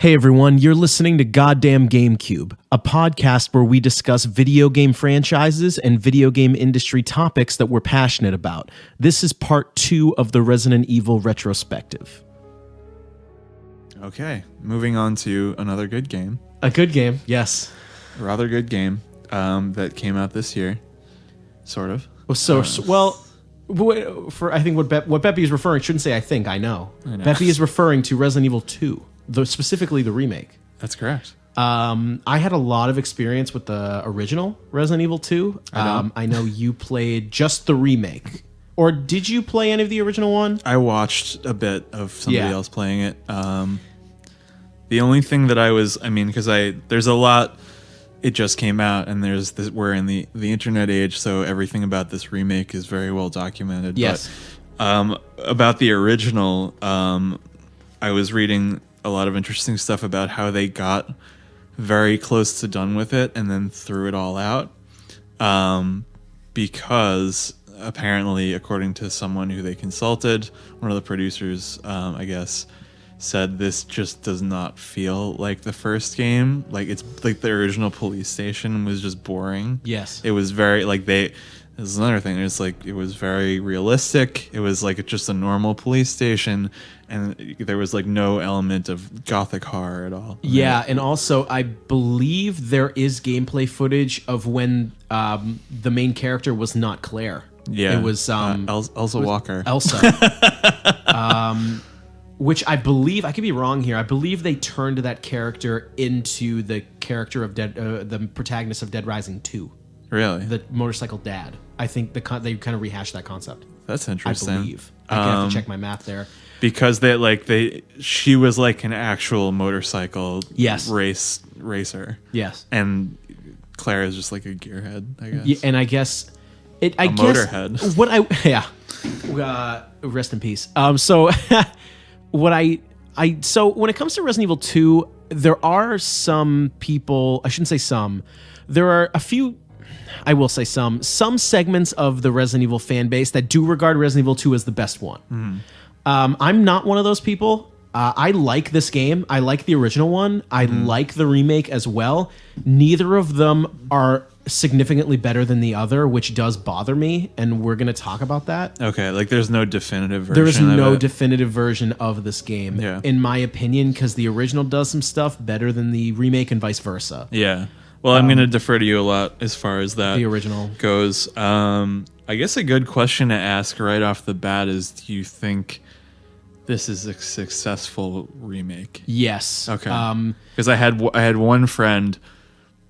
Hey everyone, you're listening to Goddamn Gamecube, a podcast where we discuss video game franchises and video game industry topics that we're passionate about. This is part 2 of the Resident Evil retrospective. Okay, moving on to another good game. A good game, yes. A rather good game that came out this year, sort of. I think what Beppe is referring, shouldn't say I know. Beppe is referring to Resident Evil 2. Specifically the remake. That's correct. I had a lot of experience with the original Resident Evil 2. I know you played just the remake. Or did you play any of the original one? I watched a bit of somebody else playing it. The only thing that because there's a lot, it just came out, and we're in the internet age, so everything about this remake is very well documented. Yes. But, about the original, I was reading a lot of interesting stuff about how they got very close to done with it and then threw it all out, because apparently, according to someone who they consulted, one of the producers, I guess, said this just does not feel like the first game. Like, it's like the original police station was just boring. Yes. It was very this is another thing. It's like it was very realistic. It was like just a normal police station, and there was like no element of gothic horror at all. Yeah, and also I believe there is gameplay footage of when the main character was not Claire. Yeah, it was Elsa Walker. Elsa. Which I believe, I could be wrong here, I believe they turned that character into the character of the protagonist of Dead Rising 2. Really? The motorcycle dad. I think they kind of rehashed that concept. That's interesting. I believe. I have to check my math there. Because she was like an actual motorcycle racer. Yes. And Claire is just like a gearhead, I guess. Yeah, and I guess motorhead. Rest in peace. So when it comes to Resident Evil 2, there are some people, I shouldn't say some, there are a few, I will say some segments of the Resident Evil fan base that do regard Resident Evil 2 as the best one. Mm-hmm. I'm not one of those people. I like this game. I like the original one. I like the remake as well. Neither of them are significantly better than the other, which does bother me, and we're going to talk about that. Okay, like there's no definitive version. There is no definitive version of this game, in my opinion, because the original does some stuff better than the remake and vice versa. Yeah. Well, I'm going to defer to you a lot as far as that the original goes. I guess a good question to ask right off the bat is, do you think this is a successful remake? Yes. Okay. Because I had one friend,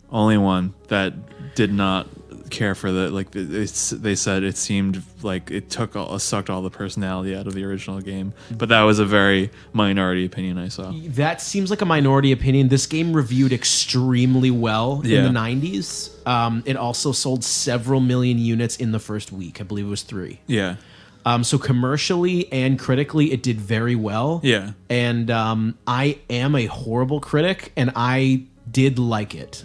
only one, that did not care for they said it seemed like it sucked all the personality out of the original game, but that was a very minority opinion I saw. That seems like a minority opinion. This game reviewed extremely well in the 90s. It also sold several million units in the first week. I believe it was 3. Yeah. So commercially and critically, it did very well. Yeah. And I am a horrible critic, and I did like it.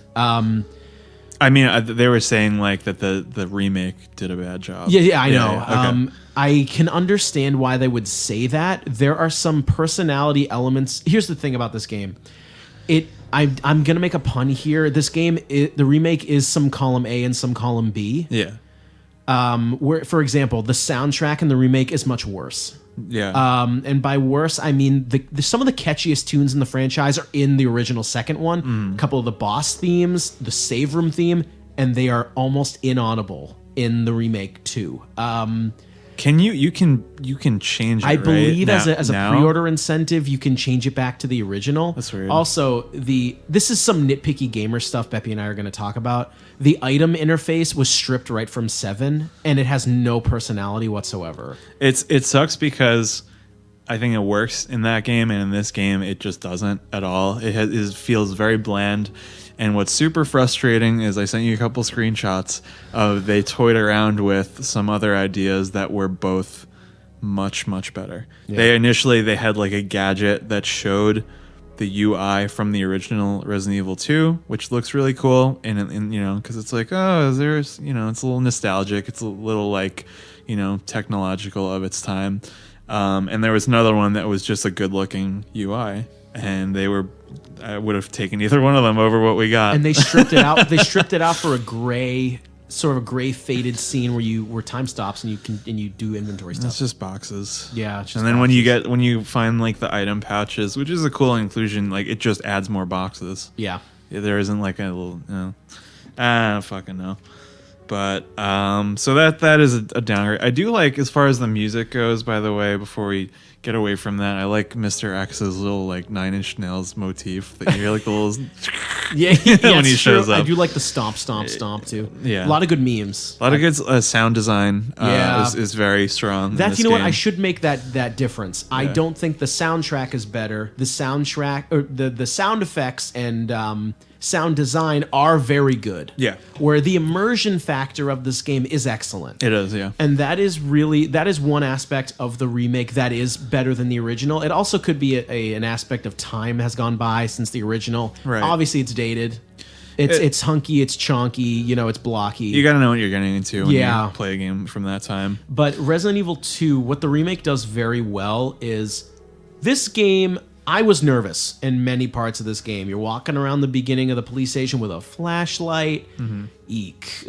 They were saying like that the remake did a bad job. Yeah, I know. Yeah, okay. I can understand why they would say that. There are some personality elements. Here's the thing about this game. I'm gonna make a pun here. This game, the remake is some column A and some column B. Yeah. Where, for example, the soundtrack in the remake is much worse. Yeah. And by worse, I mean some of the catchiest tunes in the franchise are in the original second one. A couple of the boss themes, the save room theme, and they are almost inaudible in the remake too. Can you can change it? I believe right? as a pre-order incentive, you can change it back to the original. That's weird. Also, this is some nitpicky gamer stuff Beppe and I are going to talk about. The item interface was stripped right from 7, and it has no personality whatsoever. It sucks because I think it works in that game, and in this game, it just doesn't at all. It feels very bland. And what's super frustrating is I sent you a couple screenshots of they toyed around with some other ideas that were both much, much better. Yeah. They had like a gadget that showed the UI from the original Resident Evil 2, which looks really cool. And because it's like, it's a little nostalgic. It's a little like, technological of its time. And there was another one that was just a good looking UI. and I would have taken either one of them over what we got. And they stripped it out. They stripped it out for a gray, sort of a gray faded scene where time stops and you do inventory stuff. It's just boxes. Yeah. It's just and then boxes. when you find like the item pouches, which is a cool inclusion, like it just adds more boxes. Yeah. There isn't like a little, I don't fucking know. But so that is a downgrade. I do like, as far as the music goes, by the way, before we get away from that, I like Mr. X's little like Nine Inch Nails motif that you hear like the little when he shows up. I do like the stomp too. Yeah, a lot of good memes. A lot of good sound design. Is very strong. That's what I should make that difference. Yeah. I don't think the soundtrack is better. The soundtrack or the sound effects and sound design are very good. Yeah. Where the immersion factor of this game is excellent. It is, yeah. And that is one aspect of the remake that is better than the original. It also could be an aspect of time has gone by since the original. Right. Obviously, it's dated. It's hunky, it's chonky, it's blocky. You got to know what you're getting into when you play a game from that time. But Resident Evil 2, what the remake does very well is this game. I was nervous in many parts of this game. You're walking around the beginning of the police station with a flashlight. Mm-hmm. Eek!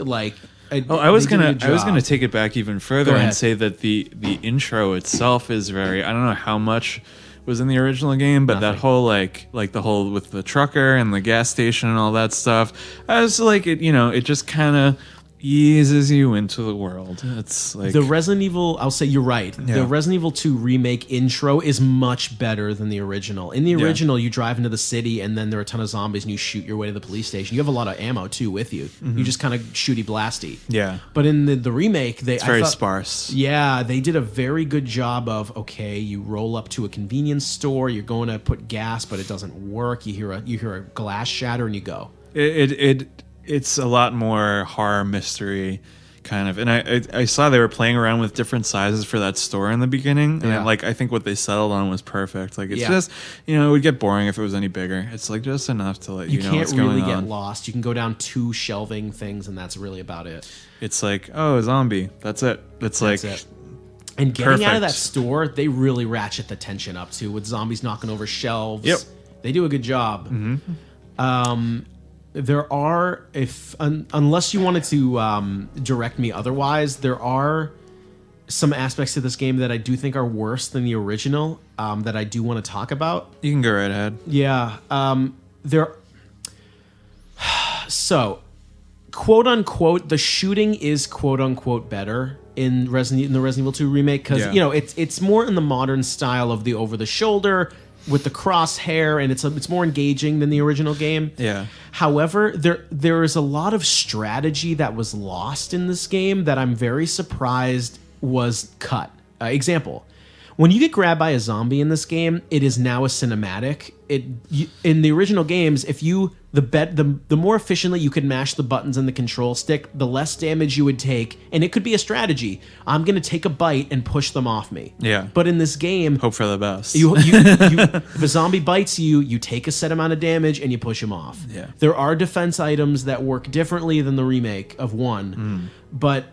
I was gonna take it back even further and say that the intro itself is very. I don't know how much was in the original game, but Nothing. that whole like the whole with the trucker and the gas station and all that stuff. I was like it just kind of eases you into the world. It's like the Resident Evil. I'll say you're right. Yeah. The Resident Evil 2 remake intro is much better than the original. In the original, you drive into the city and then there are a ton of zombies and you shoot your way to the police station. You have a lot of ammo too with you. Mm-hmm. You just kind of shooty blasty. Yeah. But in the remake, it's very sparse. Yeah, they did a very good job of you roll up to a convenience store, you're going to put gas, but it doesn't work. You hear a glass shatter and you go. It's a lot more horror mystery kind of, and I saw they were playing around with different sizes for that store in the beginning, and I think what they settled on was perfect. Like it's just it would get boring if it was any bigger. It's like just enough to let you know what's going on. You can't really get lost. You can go down 2 shelving things, and that's really about it. It's like a zombie. That's it. That's it. And getting out of that store, they really ratchet the tension up too with zombies knocking over shelves. Yep, they do a good job. Mm-hmm. There are, unless you wanted to direct me otherwise, there are some aspects to this game that I do think are worse than the original that I do want to talk about. You can go right ahead. Yeah. So, quote unquote, the shooting is quote unquote better in the Resident Evil 2 remake because it's more in the modern style of the over the shoulder with the crosshair, and it's more engaging than the original game. Yeah. However, there is a lot of strategy that was lost in this game that I'm very surprised was cut. Example: when you get grabbed by a zombie in this game, it is now a cinematic. In the original games, if you the more efficiently you could mash the buttons in the control stick, the less damage you would take, and it could be a strategy. I'm going to take a bite and push them off me. Yeah. But in this game, hope for the best. If a zombie bites you, you take a set amount of damage and you push him off. Yeah. There are defense items that work differently than the remake of 1, but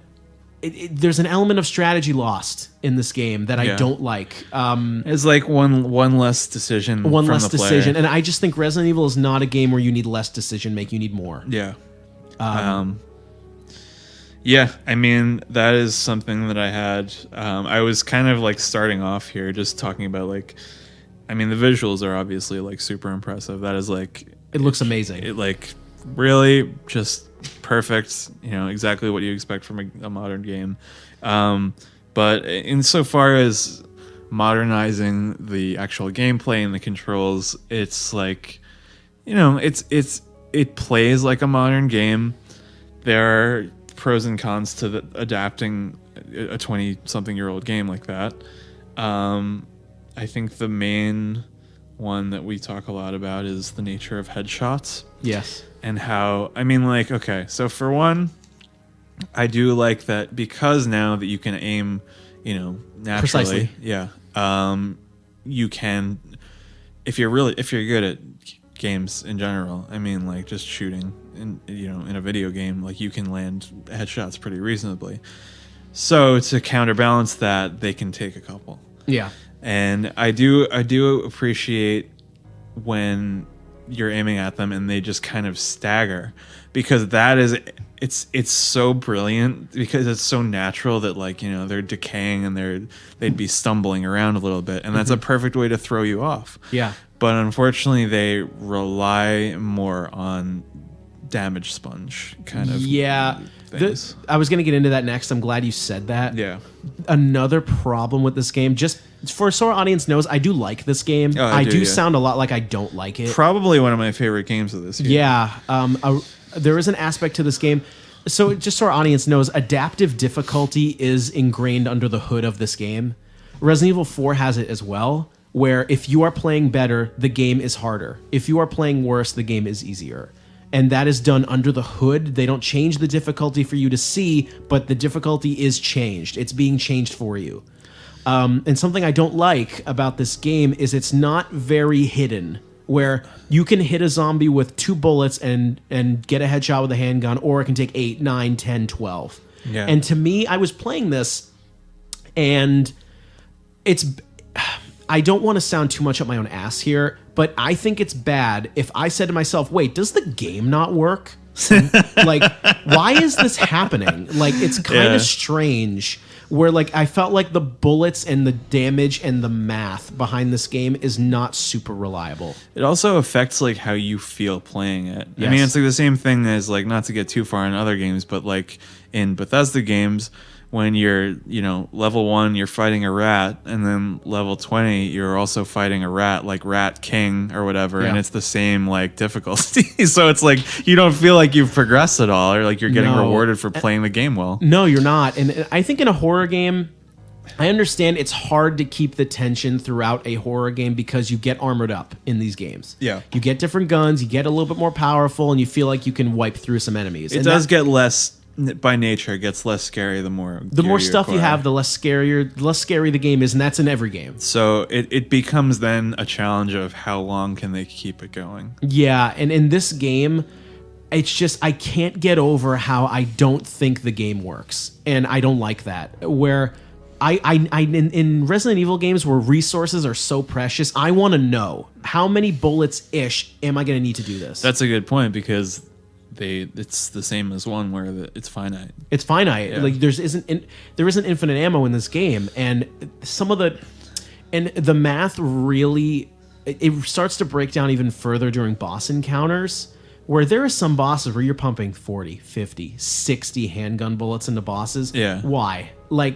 there's an element of strategy lost in this game that I don't like. It's like one less decision. One from less the decision, player. and I just think Resident Evil is not a game where you need less decision making. You need more. Yeah. Yeah, I mean, that is something that I had. I was kind of like starting off here just talking about the visuals are obviously like super impressive. That is like it looks amazing. It like really just perfect, exactly what you expect from a modern game. But insofar as modernizing the actual gameplay and the controls, it's like, it plays like a modern game. There are pros and cons to adapting a 20-something-year-old game like that. I think the main one that we talk a lot about is the nature of headshots. Yes. And how, so for one, I do like that because now that you can aim, naturally. Precisely. Yeah. You can, if you're good at games in general, just shooting in a video game, you can land headshots pretty reasonably. So to counterbalance that, they can take a couple. Yeah. And I do appreciate when you're aiming at them and they just kind of stagger, because that is it's so brilliant, because it's so natural that, like, you know, they're decaying and they'd be stumbling around a little bit, and that's a perfect way to throw you off. Yeah. But unfortunately they rely more on damage sponge kind of things. I was going to get into that next. I'm glad you said that. Yeah. Another problem with this game, just for so our audience knows, I do like this game. Oh, I do sound a lot like I don't like it. Probably one of my favorite games of this year. Yeah. There is an aspect to this game. So just so our audience knows, adaptive difficulty is ingrained under the hood of this game. Resident Evil 4 has it as well, where if you are playing better, the game is harder. If you are playing worse, the game is easier. And that is done under the hood. They don't change the difficulty for you to see, but the difficulty is changed. It's being changed for you. And something I don't like about this game is it's not very hidden, where you can hit a zombie with 2 bullets and get a headshot with a handgun, or it can take 8, 9, 10, 12. Yeah. And to me, I was playing this, and I don't want to sound too much up my own ass here, but I think it's bad if I said to myself, wait, does the game not work? Like, why is this happening? Like, it's kind of strange, where, like, I felt like the bullets and the damage and the math behind this game is not super reliable. It also affects, like, how you feel playing it. Yes. I mean, it's like the same thing as, like, not to get too far in other games, but, like, in Bethesda games, when you're, you know, level 1, you're fighting a rat, and then level 20, you're also fighting a rat, like Rat King or whatever, and it's the same, like, difficulty. So it's like you don't feel like you've progressed at all, or like you're getting rewarded for playing the game well. No, you're not. And I think in a horror game, I understand it's hard to keep the tension throughout a horror game because you get armored up in these games. Yeah. You get different guns, you get a little bit more powerful, and you feel like you can wipe through some enemies. It does get less, by nature, it gets less scary the more stuff you have, the less scary the game is, and that's in every game. So it becomes then a challenge of how long can they keep it going. Yeah, and in this game, it's just I can't get over how I don't think the game works, and I don't like that. Where in Resident Evil games where resources are so precious, I want to know how many bullets ish am I going to need to do this. That's a good point, because it's the same as one where it's finite. It's finite. Yeah. Like there isn't infinite ammo in this game, and the math really it starts to break down even further during boss encounters, where there are some bosses where you're pumping 40, 50, 60 handgun bullets into bosses. Yeah. Why? Like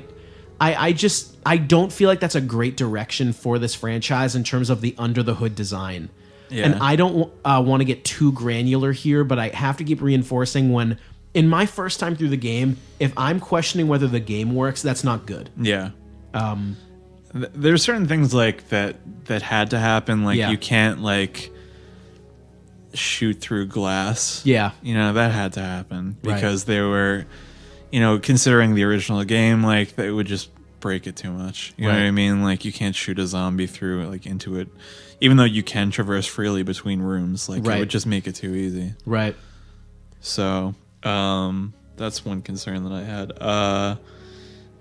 I don't feel like that's a great direction for this franchise in terms of the under the hood design. Yeah. And I don't want to get too granular here, but I have to keep reinforcing when, in my first time through the game, if I'm questioning whether the game works, that's not good. Yeah. There's certain things like that had to happen. Like you can't like shoot through glass. Yeah. You know, that had to happen because they were, you know, considering the original game, like they would just break it too much. You know what I mean? Like you can't shoot a zombie through like into it. Even though you can traverse freely between rooms, like it would just make it too easy. Right. So that's one concern that I had.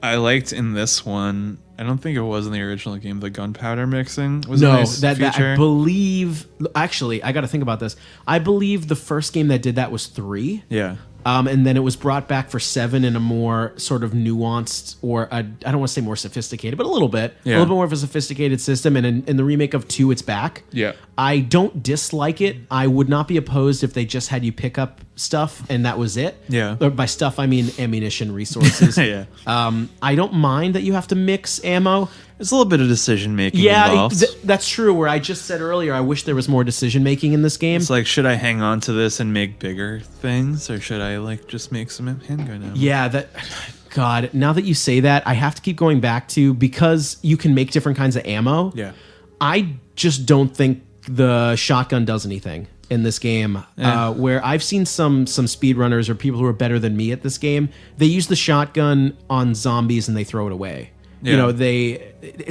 I liked in this one, I don't think it was in the original game, the gunpowder mixing was a nice feature. That I believe, actually, I got to think about this. I believe the first game that did that was 3. Yeah. And then it was brought back for 7 in a more sort of nuanced, or I don't want to say more sophisticated, but a little bit. Yeah. A little bit more of a sophisticated system. And in the remake of 2, it's back. Yeah. I don't dislike it. I would not be opposed if they just had you pick up stuff and that was it. Yeah. Or by stuff, I mean ammunition, resources. Yeah. I don't mind that you have to mix ammo. There's a little bit of decision making involved. That's true. Where I just said earlier, I wish there was more decision making in this game. It's like, should I hang on to this and make bigger things, or should I like just make some handgun ammo? Yeah, God, now that you say that, I have to keep going back to, because you can make different kinds of ammo. Yeah. I just don't think the shotgun does anything in this game. Yeah. Where I've seen some speedrunners or people who are better than me at this game, they use the shotgun on zombies and they throw it away. Yeah. You know,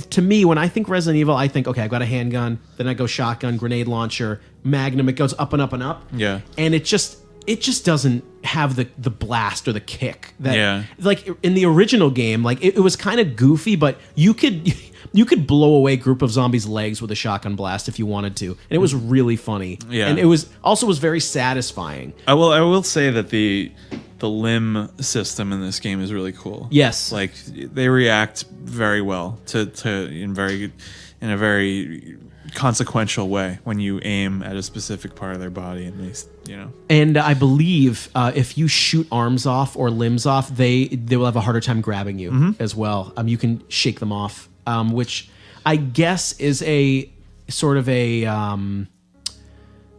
to me, when I think Resident Evil, I think, okay, I've got a handgun, then I go shotgun, grenade launcher, magnum, it goes up and up and up. Yeah. And it just, it just doesn't have the blast or the kick that like in the original game. Like it was kind of goofy, but you could blow away a group of zombies' legs with a shotgun blast if you wanted to, and it was really funny. Yeah, and it was very satisfying. I will say that the limb system in this game is really cool. Yes, like they react very well to in a very consequential way when you aim at a specific part of their body, and And I believe if you shoot arms off or limbs off, they will have a harder time grabbing you as well. You can shake them off, which I guess is a sort of a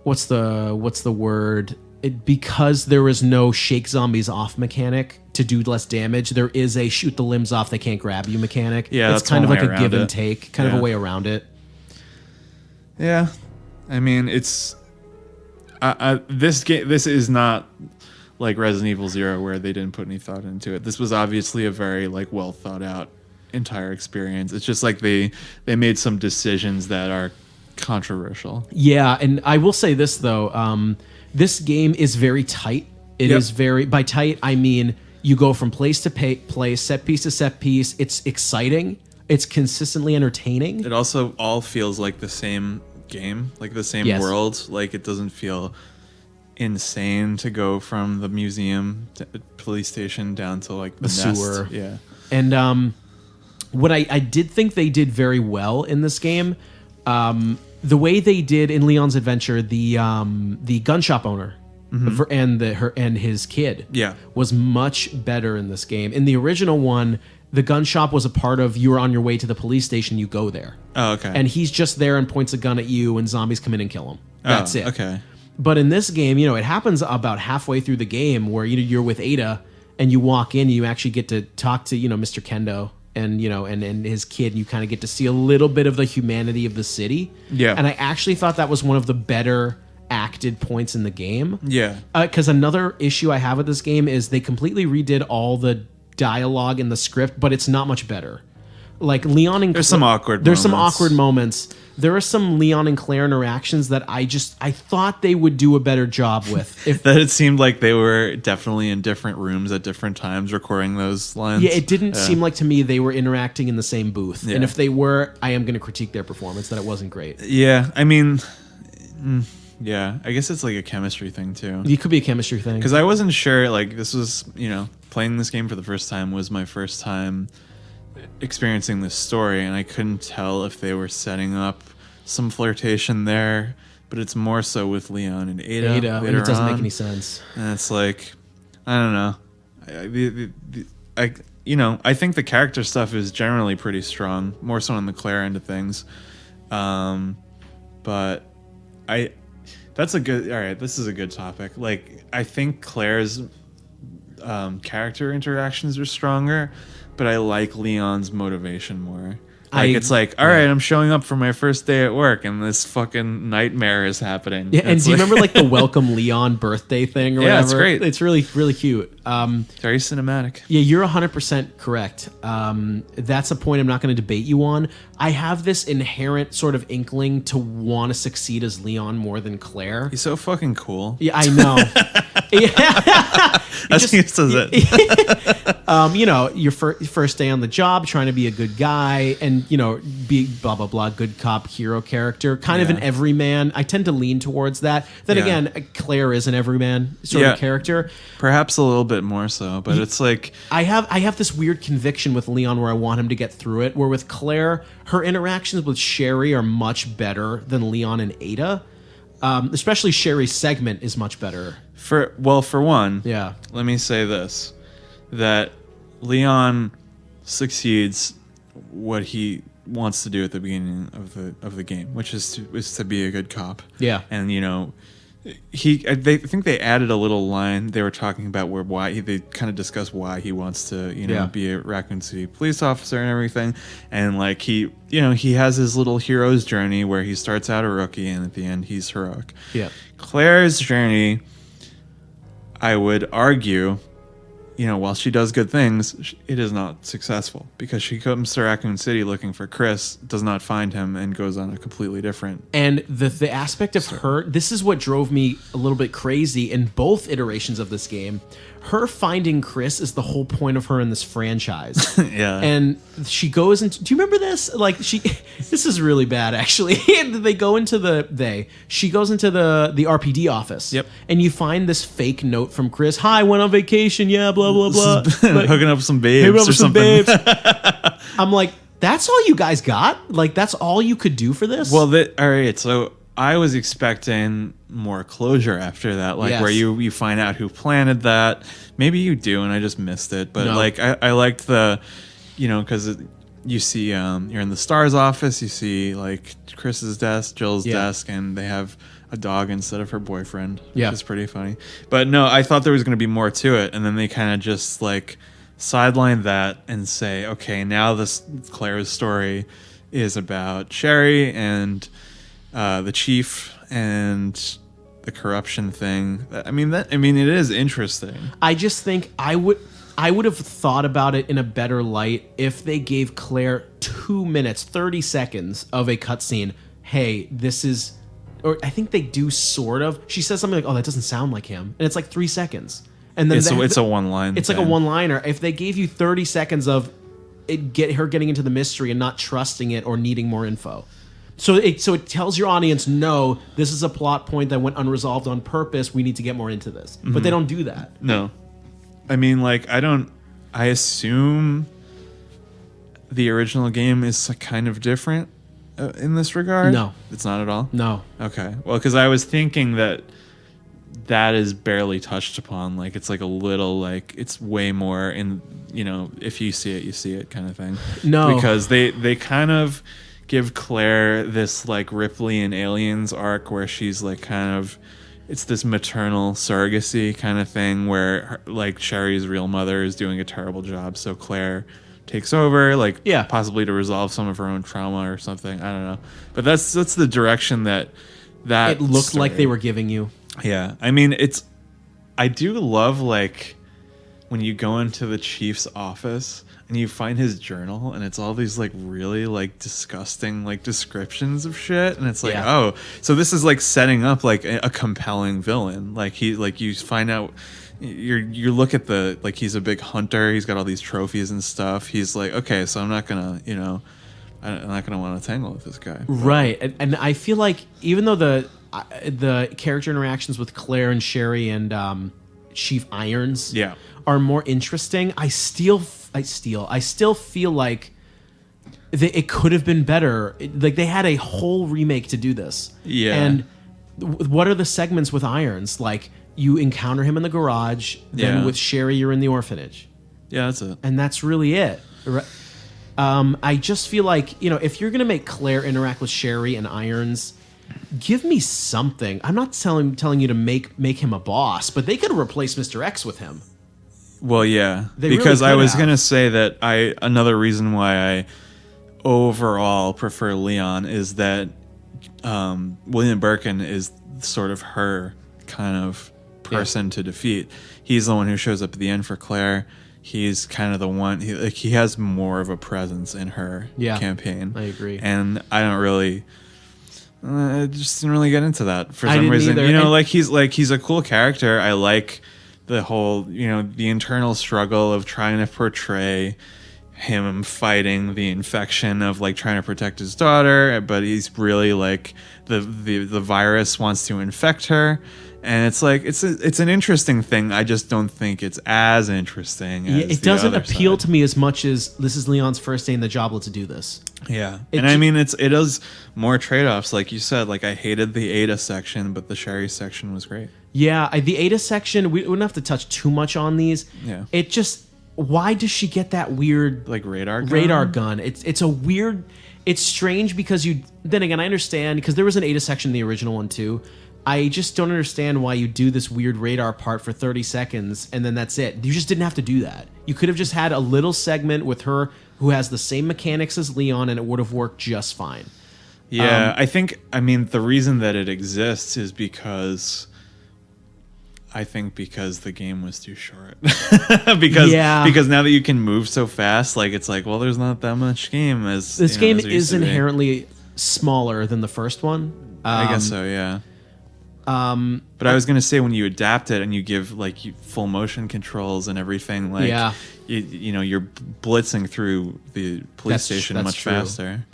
what's the word? Because there is no shake zombies off mechanic to do less damage, there is a shoot the limbs off, they can't grab you mechanic. Yeah, it's kind of like a give and take, kind of a way around it. Yeah, I mean, it's this game. This is not like Resident Evil 0 where they didn't put any thought into it. This was obviously a very like well thought out entire experience. It's just like they made some decisions that are controversial. Yeah, and I will say this though, this game is very tight. It is very, by tight I mean you go from place to place, set piece to set piece. It's exciting. It's consistently entertaining. It also all feels like the same game, like the same world. Like it doesn't feel insane to go from the museum to police station down to like the nest. Sewer. Yeah. And what I did think they did very well in this game, the way they did in Leon's adventure, the gun shop owner and his kid was much better in this game. In the original one, the gun shop was a part of, you were on your way to the police station, you go there. Oh, okay. And he's just there and points a gun at you and zombies come in and kill him. That's it. Okay. But in this game, it happens about halfway through the game where you're with Ada and you walk in and you actually get to talk to, Mr. Kendo and, and his kid, and you kind of get to see a little bit of the humanity of the city. Yeah. And I actually thought that was one of the better acted points in the game. Yeah. Because another issue I have with this game is they completely redid all the dialogue in the script, but it's not much better. Like Leon and there's some awkward moments. There are some Leon and Claire interactions that I thought they would do a better job with. That it seemed like they were definitely in different rooms at different times recording those lines. Yeah, it didn't seem like to me they were interacting in the same booth. Yeah. And if they were, I am going to critique their performance, that it wasn't great. Yeah, I mean, yeah, I guess it's like a chemistry thing too. It could be a chemistry thing. Because I wasn't sure, like, this was, playing this game for the first time was my first time experiencing this story, and I couldn't tell if they were setting up some flirtation there, but it's more so with Leon and Ada and it doesn't make any sense. And it's like, I don't know. I think the character stuff is generally pretty strong, more so on the Claire end of things. But this is a good topic. Like, I think Claire's character interactions are stronger, but I like Leon's motivation more. It's like, all right, I'm showing up for my first day at work, and this fucking nightmare is happening. Yeah, and do you remember like the welcome Leon birthday thing or whatever? Yeah, it's great. It's really, really cute. Very cinematic. Yeah, you're 100% correct. That's a point I'm not going to debate you on. I have this inherent sort of inkling to want to succeed as Leon more than Claire. He's so fucking cool. Yeah, I know. That's it. Your first day on the job, trying to be a good guy, and be blah blah blah, good cop hero character, kind of an everyman. I tend to lean towards that. Then again, Claire is an everyman sort of character, perhaps a little bit more so. But it's like I have this weird conviction with Leon where I want him to get through it. Where with Claire, her interactions with Sherry are much better than Leon and Ada. Especially Sherry's segment is much better. For one, yeah. Let me say this: that Leon succeeds what he wants to do at the beginning of the game, which is to be a good cop. Yeah, and I think they added a little line. They were talking about they kind of discussed why he wants to be a Raccoon City police officer and everything, and like he has his little hero's journey where he starts out a rookie and at the end he's heroic. Yeah, Claire's journey, I would argue, while she does good things, it is not successful because she comes to Raccoon City looking for Chris, does not find him, and goes on a completely different. And the aspect of her, this is what drove me a little bit crazy in both iterations of this game. Her finding Chris is the whole point of her in this franchise. Yeah. And she goes into, do you remember this? Like this is really bad actually. She goes into the RPD office. Yep. And you find this fake note from Chris. Hi, went on vacation. Yeah, blah, blah, blah. Like, hooking up some babes or something. I'm like, that's all you guys got? Like, that's all you could do for this? Well, all right. So I was expecting more closure after that, like where you find out who planted that. Maybe you do, and I just missed it. But like, I liked the, because you see, you're in the Star's office. You see like Chris's desk, Jill's desk, and they have a dog instead of her boyfriend, which is pretty funny. But no, I thought there was going to be more to it, and then they kind of just like sideline that and say, okay, now this Claire's story is about Sherry and the chief and the corruption thing. I mean, it is interesting. I just think I would have thought about it in a better light if they gave Claire 2 minutes, 30 seconds of a cutscene. Hey, this is, or I think they do sort of. She says something like, "Oh, that doesn't sound like him," and it's like 3 seconds. And then it's a one line. It's like a one-liner. If they gave you 30 seconds of her getting into the mystery and not trusting it or needing more info. So it tells your audience, no, this is a plot point that went unresolved on purpose. We need to get more into this. But they don't do that. No. I mean, like, I assume the original game is kind of different in this regard. No. It's not at all? No. Okay. Well, because I was thinking that is barely touched upon. Like, it's like a little, like, it's way more in, if you see it, you see it kind of thing. No. Because they kind of give Claire this like Ripley and Aliens arc where she's like kind of, it's this maternal surrogacy kind of thing where like Sherry's real mother is doing a terrible job, so Claire takes over, like possibly to resolve some of her own trauma or something. I don't know, but that's the direction that it looked like they were giving you. Yeah, I mean, I do love like when you go into the chief's office and you find his journal and it's all these like really like disgusting like descriptions of shit, and it's like, oh, so this is like setting up like a compelling villain. Like you find out, you look at the, like, he's a big hunter, he's got all these trophies and stuff. He's like, okay, so I'm not gonna, I'm not gonna want to tangle with this guy. Right. And I feel like even though the character interactions with Claire and Sherry and Chief Irons are more interesting, I still feel like it could have been better. Like, they had a whole remake to do this. Yeah. And what are the segments with Irons? Like, you encounter him in the garage, then with Sherry you're in the orphanage. Yeah, that's it. And that's really it. I just feel like, if you're going to make Claire interact with Sherry and Irons, give me something. I'm not telling you to make him a boss, but they could have replaced Mr. X with him. Well, yeah, because I was going to say that another reason why I overall prefer Leon is that William Birkin is sort of her kind of person to defeat. He's the one who shows up at the end for Claire. He's kind of the one, he has more of a presence in her campaign. I agree. And I don't really... I just didn't really get into that for some reason. Either. He's a cool character. I like the whole, the internal struggle of trying to portray him fighting the infection of like trying to protect his daughter, but he's really like the virus wants to infect her. And it's like it's an interesting thing. I just don't think it's as interesting as it doesn't appeal to me as much as this is Leon's first day in the job, let's do this. Yeah. I mean it is more trade-offs, like you said. Like, I hated the Ada section, but the Sherry section was great. Yeah, the Ada section, we wouldn't have to touch too much on these. Yeah. It just, why does she get that weird like radar gun? It's a weird, it's strange because then again I understand because there was an Ada section in the original one too. I just don't understand why you do this weird radar part for 30 seconds and then that's it. You just didn't have to do that. You could have just had a little segment with her who has the same mechanics as Leon and it would have worked just fine. Yeah, I mean, the reason that it exists is because I think because the game was too short. because now that you can move so fast, like it's like, well, there's not that much game as this game as there used is to be. inherently smaller than the first one. I guess so, yeah. But I was gonna say when you adapt it and you give like full motion controls and everything, like you know you're blitzing through the police station much faster.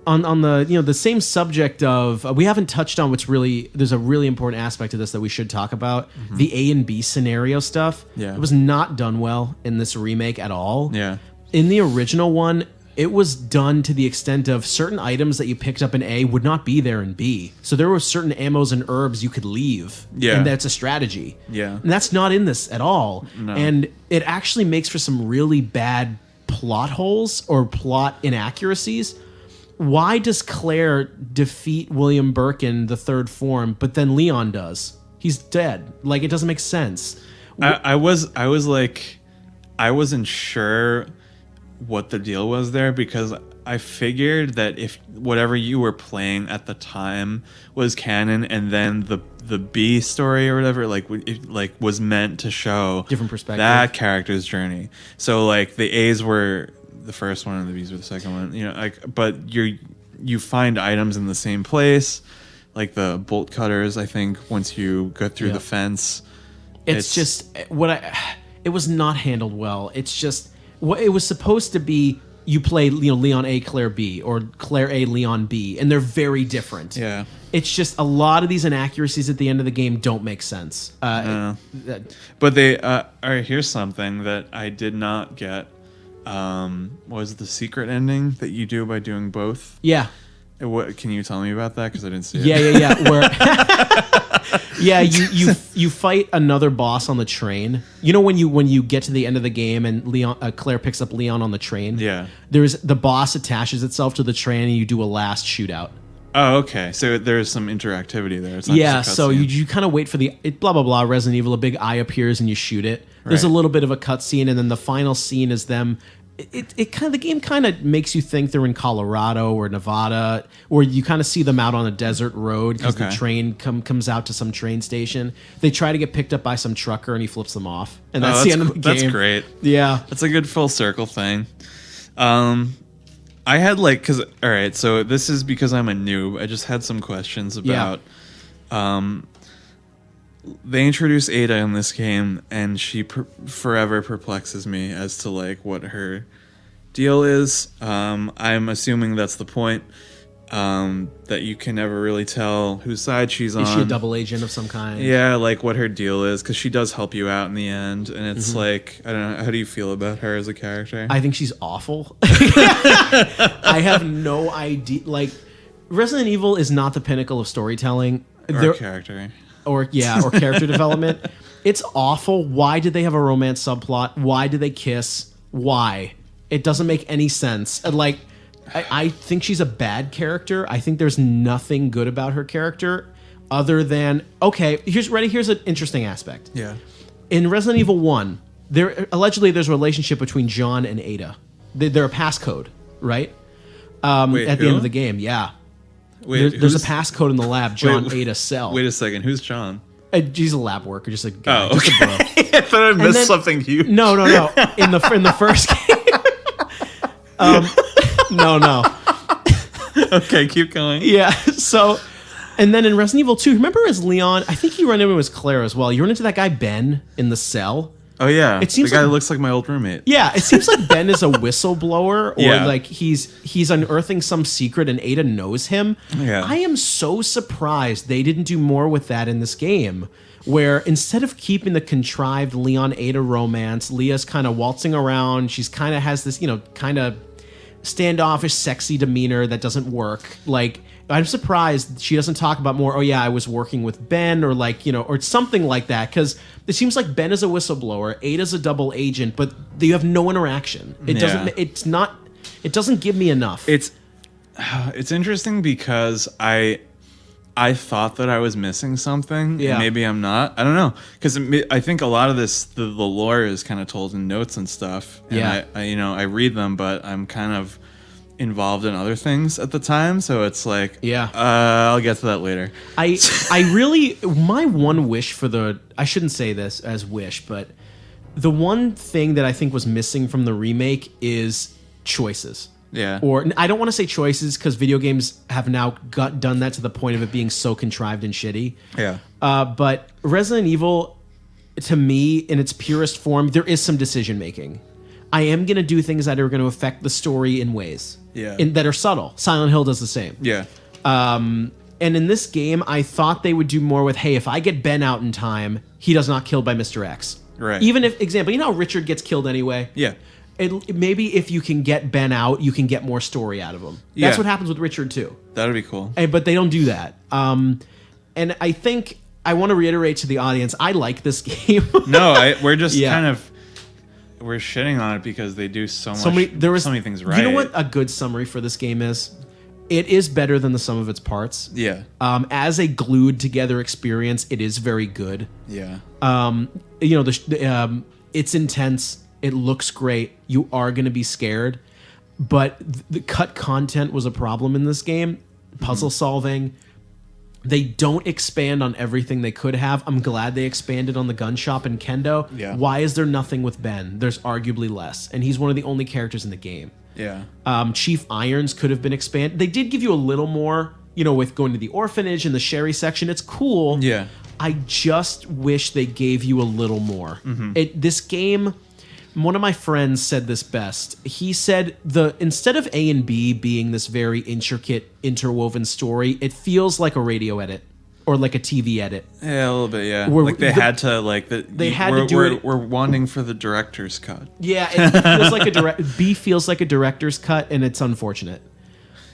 On the the same subject of we haven't touched on there's a really important aspect of this that we should talk about, the A and B scenario stuff. It was not done well in this remake at all. In the original one, it was done to the extent of certain items that you picked up in A would not be there in B. So there were certain ammos and herbs you could leave. And that's a strategy. And that's not in this at all. No. And it actually makes for some really bad plot holes or plot inaccuracies. Why does Claire defeat William Birkin, the third form, but then Leon does? He's dead. Like, it doesn't make sense. I wasn't sure what the deal was there, because I figured that if whatever you were playing at the time was canon, and then the B story or whatever was meant to show different perspective, that character's journey. So like the A's were the first one and the B's were the second one, you know, like, but you find items in the same place, like the bolt cutters, I think, once you go through the fence. It's just it was not handled well. It's just what it was supposed to be. You play, Leon A, Claire B, or Claire A, Leon B, and they're very different. It's just a lot of these inaccuracies at the end of the game don't make sense. But they all right, here's something that I did not get. Was the secret ending that you do by doing both? What can you tell me about that? Because I didn't see it. Where you fight another boss on the train. You know when you get to the end of the game and Claire picks up Leon on the train. There's the boss attaches itself to the train and you do a last shootout. Oh, okay. So there's some interactivity there. It's not just a so cutscene. you kind of wait for the blah blah blah Resident Evil. A big eye appears and you shoot it. There's a little bit of a cutscene, and then the final scene is them. The game kind of makes you think they're in Colorado or Nevada, or you kind of see them out on a desert road because the train comes out to some train station. They try to get picked up by some trucker and he flips them off, and that's the end of the game. That's great. That's a good full circle thing. I had all right, so this is because I'm a noob. I just had some questions about. They introduce Ada in this game, and she forever perplexes me as to what her deal is. I'm assuming that's the point, that you can never really tell whose side she's on. Is she a double agent of some kind? Yeah, what her deal is, because she does help you out in the end, and it's I don't know. How do you feel about her as a character? I think she's awful. I have no idea. Resident Evil is not the pinnacle of storytelling. Or character. Or character development. It's awful. Why did they have a romance subplot? Why did they kiss? Why? It doesn't make any sense. I think she's a bad character. I think there's nothing good about her character other than, here's an interesting aspect. In Resident Evil 1, allegedly there's a relationship between John and Ada. They're a passcode, right? At the end of the game, Wait, there's a passcode in the lab, John Ada Cell. Wait a second, who's John? He's a lab worker, just a guy. Oh, okay. Just a bro. I thought I missed something huge. No. In the first game. No. Okay, keep going. So, and then in Resident Evil 2, remember as Leon, I think you run into as Claire as well. You run into that guy Ben in the cell. Oh yeah, it seems the guy that looks like my old roommate. Yeah, it seems like Ben is a whistleblower, or he's unearthing some secret, and Ada knows him. I am so surprised they didn't do more with that in this game, where instead of keeping the contrived Leon Ada romance, Leah's kind of waltzing around. She's kind of has this kind of standoffish, sexy demeanor that doesn't work. I'm surprised she doesn't talk about more, I was working with Ben, or or something like that, because it seems like Ben is a whistleblower, Ada's a double agent, but you have no interaction. It doesn't give me enough. It's interesting because I thought that I was missing something, and maybe I'm not. I don't know, because I think a lot of this, the lore is kind of told in notes and stuff, and I read them, but I'm kind of involved in other things at the time, so it's like, Yeah. I'll get to that later. I really, my one wish for I shouldn't say this as wish, but the one thing that I think was missing from the remake is choices. Yeah. Or I don't want to say choices because video games have now done that to the point of it being so contrived and shitty. Yeah. But Resident Evil, to me, in its purest form, there is some decision making. I am going to do things that are going to affect the story in ways that are subtle. Silent Hill does the same. Yeah. And in this game, I thought they would do more with, hey, if I get Ben out in time, he does not killed by Mr. X. Right. Even if, example, you know how Richard gets killed anyway? Yeah. Maybe if you can get Ben out, you can get more story out of him. That's what happens with Richard too. That would be cool. But they don't do that. And I think I want to reiterate to the audience, I like this game. No, we're just kind of... We're shitting on it because they do so many things right. You know what a good summary for this game is? It is better than the sum of its parts. Yeah. As a glued together experience, it is very good. Yeah. You know, it's intense. It looks great. You are going to be scared, but the cut content was a problem in this game. Puzzle solving. They don't expand on everything they could have. I'm glad they expanded on the gun shop and Kendo. Yeah. Why is there nothing with Ben? There's arguably less, and he's one of the only characters in the game. Yeah. Chief Irons could have been expanded. They did give you a little more, you know, with going to the orphanage and the Sherry section. It's cool. Yeah. I just wish they gave you a little more. This game, one of my friends said this best. He said instead of A and B being this very intricate, interwoven story, it feels like a radio edit or like a TV edit. Yeah, a little bit. Yeah, had to do it. We're wanting for the director's cut. Yeah, it feels like B feels like a director's cut, and it's unfortunate.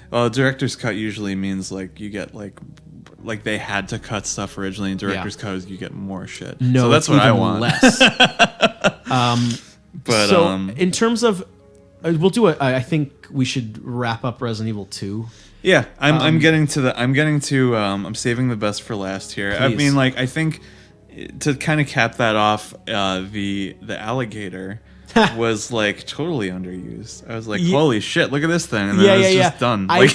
Well, a director's cut usually means like you get like they had to cut stuff originally, and director's cut is you get more shit. No, so that's what I want. Less. But so in terms of, we'll do it. I think we should wrap up Resident Evil 2. Yeah, I'm saving the best for last here. Please. I mean, like, I think to kind of cap that off, the alligator was like totally underused. I was like, holy shit, look at this thing, and then it's just done. I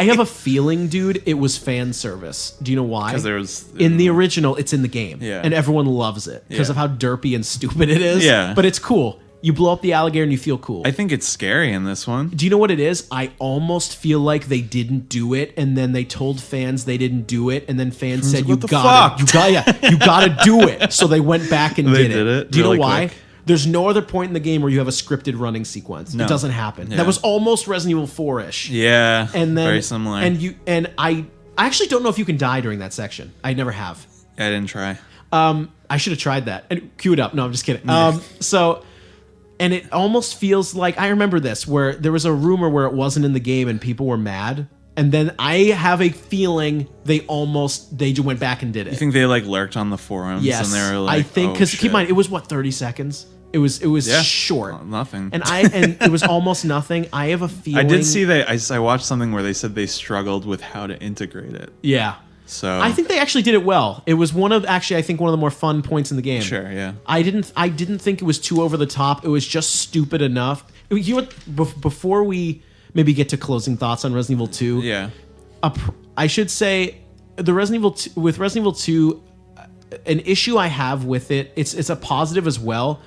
have a feeling, dude, it was fan service. Do you know why? Because there was in the original, it's in the game, and everyone loves it because of how derpy and stupid it is. Yeah, but it's cool. You blow up the alligator and you feel cool. I think it's scary in this one. Do you know what it is? I almost feel like they didn't do it, and then they told fans they didn't do it, and then fans said, you gotta do it. So they went back and did it. Do you know why? Quick. There's no other point in the game where you have a scripted running sequence. No. It doesn't happen. Yeah. That was almost Resident Evil 4-ish. Yeah, and then, very similar. And I actually don't know if you can die during that section. I never have. I didn't try. I should have tried that. And cue it up. No, I'm just kidding. And it almost feels like, I remember this, where there was a rumor where it wasn't in the game and people were mad. And then I have a feeling they just went back and did it. You think they like lurked on the forums? Yes. And they were like, I think, because keep in mind, it was 30 seconds? It was short. Nothing. And it was almost nothing. I have a feeling. I did see I watched something where they said they struggled with how to integrate it. Yeah. So I think they actually did it well. It was one of the more fun points in the game. Sure, yeah. I didn't think it was too over the top. It was just stupid enough. You know what? Before we maybe get to closing thoughts on Resident Evil 2, yeah, I should say Resident Evil 2, an issue I have with it. It's a positive as well.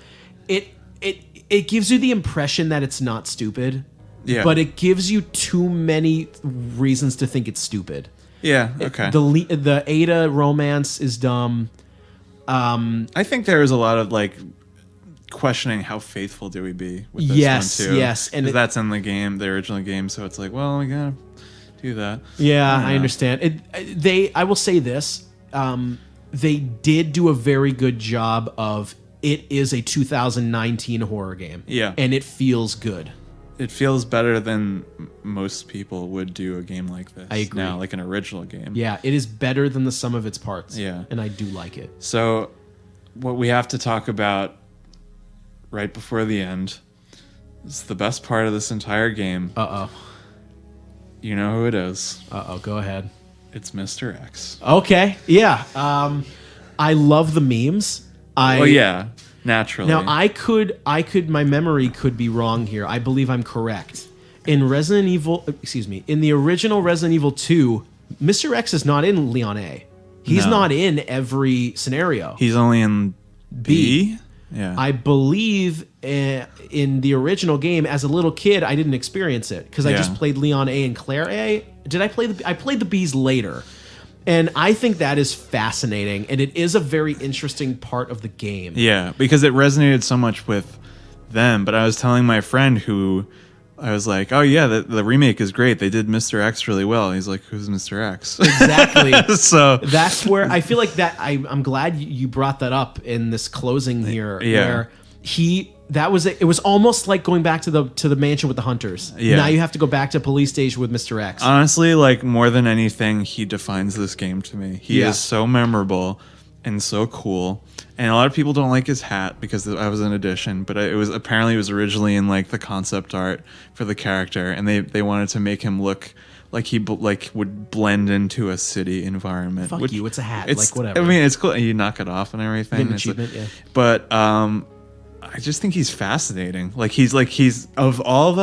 It gives you the impression that it's not stupid. Yeah. But it gives you too many reasons to think it's stupid. Yeah, okay. The Ada romance is dumb. I think there is a lot of like questioning how faithful do we be with this one too. Yes, and that's in the game, the original game, so it's like, well, we gotta do that. Yeah, I understand. I will say this. They did do a very good job of, it is a 2019 horror game. Yeah. And it feels good. It feels better than most people would do a game like this. I agree. Now, like an original game. Yeah, it is better than the sum of its parts. Yeah. And I do like it. So, what we have to talk about right before the end is the best part of this entire game. Uh-oh. You know who it is. Uh-oh, go ahead. It's Mr. X. Okay, yeah. I love the memes. Yeah. Naturally. Now, my memory could be wrong here. I believe I'm correct. in Resident Evil, in the original Resident Evil 2, Mr. X is not in Leon A. He's not in every scenario. He's only in B? Yeah. I believe in the original game, as a little kid, I didn't experience it because I just played Leon A and Claire A. I played the Bs later. And I think that is fascinating, and it is a very interesting part of the game. Yeah, because it resonated so much with them. But I was telling my friend who I was like, oh yeah, the remake is great. They did Mr. X really well. He's like, who's Mr. X? Exactly. So that's where I feel like that. I'm glad you brought that up in this closing here, where it was almost like going back to the mansion with the hunters. Yeah. Now you have to go back to police station with Mr. X. Honestly, like more than anything, he defines this game to me. He is so memorable and so cool. And a lot of people don't like his hat because I was an edition, but it was originally in like the concept art for the character, and they wanted to make him look like he would blend into a city environment. Fuck you, it's a hat. Like whatever. I mean, it's cool. You knock it off and everything. An achievement, yeah. But I just think he's fascinating. Like he's of all